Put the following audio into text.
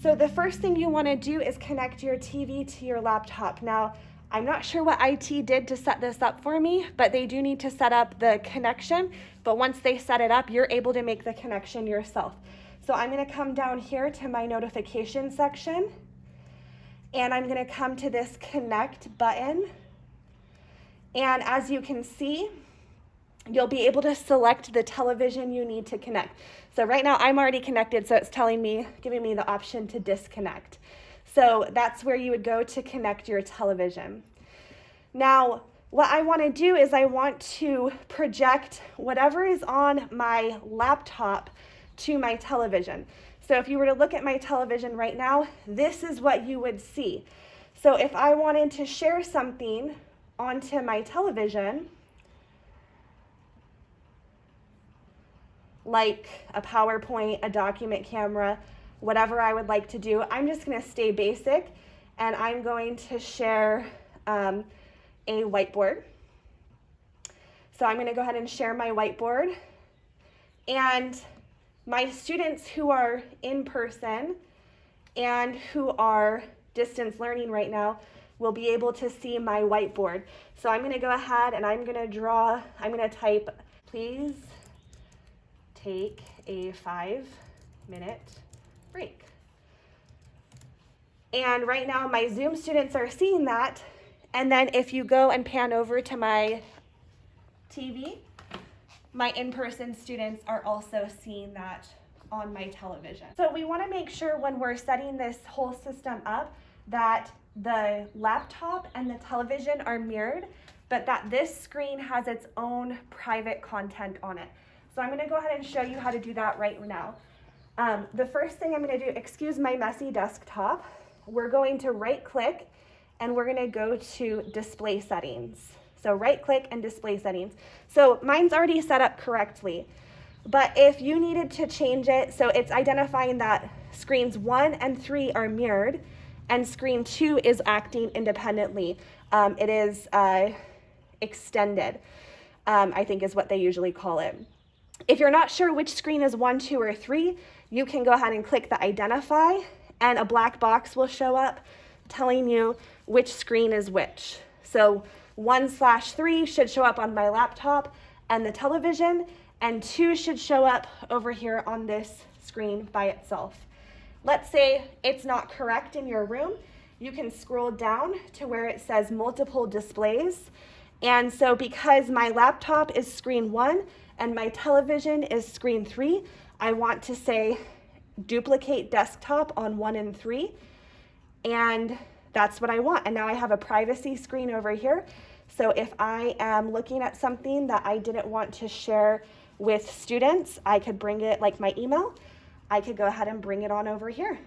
So the first thing you want to do is connect your TV to your laptop. Now, I'm not sure what IT did to set this up for me, but they do need to set up the connection. But once they set it up, you're able to make the connection yourself. So I'm going to come down here to my notification section, and I'm going to come to this connect button. And as you can see, you'll be able to select the television you need to connect. So right now I'm already connected, so it's telling me, giving me the option to disconnect. So that's where you would go to connect your television. Now, what I want to do is I want to project whatever is on my laptop to my television. So if you were to look at my television right now, this is what you would see. So if I wanted to share something onto my television, like a PowerPoint, a document camera, whatever I would like to do, I'm just going to stay basic, and I'm going to share a whiteboard. So I'm going to go ahead and share my whiteboard, and my students who are in person and who are distance learning right now will be able to see my whiteboard. So I'm going to go ahead and I'm going to type, please take a 5-minute break. And right now my Zoom students are seeing that. And then if you go and pan over to my TV, my in-person students are also seeing that on my television. So we want to make sure when we're setting this whole system up that the laptop and the television are mirrored, but that this screen has its own private content on it. So I'm going to go ahead and show you how to do that right now. The first thing I'm going to do, excuse my messy desktop, we're going to right click and we're going to go to display settings. So right click and display settings. So mine's already set up correctly, but if you needed to change it, so it's identifying that screens 1 and 3 are mirrored and screen 2 is acting independently. It is extended, I think is what they usually call it. If you're not sure which screen is 1, 2, or 3, you can go ahead and click the identify, and a black box will show up telling you which screen is which. So 1/3 should show up on my laptop and the television, and 2 should show up over here on this screen by itself. Let's say it's not correct in your room. You can scroll down to where it says multiple displays. And so because my laptop is screen 1 and my television is screen 3, I want to say duplicate desktop on 1 and 3. And that's what I want. And now I have a privacy screen over here. So if I am looking at something that I didn't want to share with students, I could bring it, like my email, I could go ahead and bring it on over here.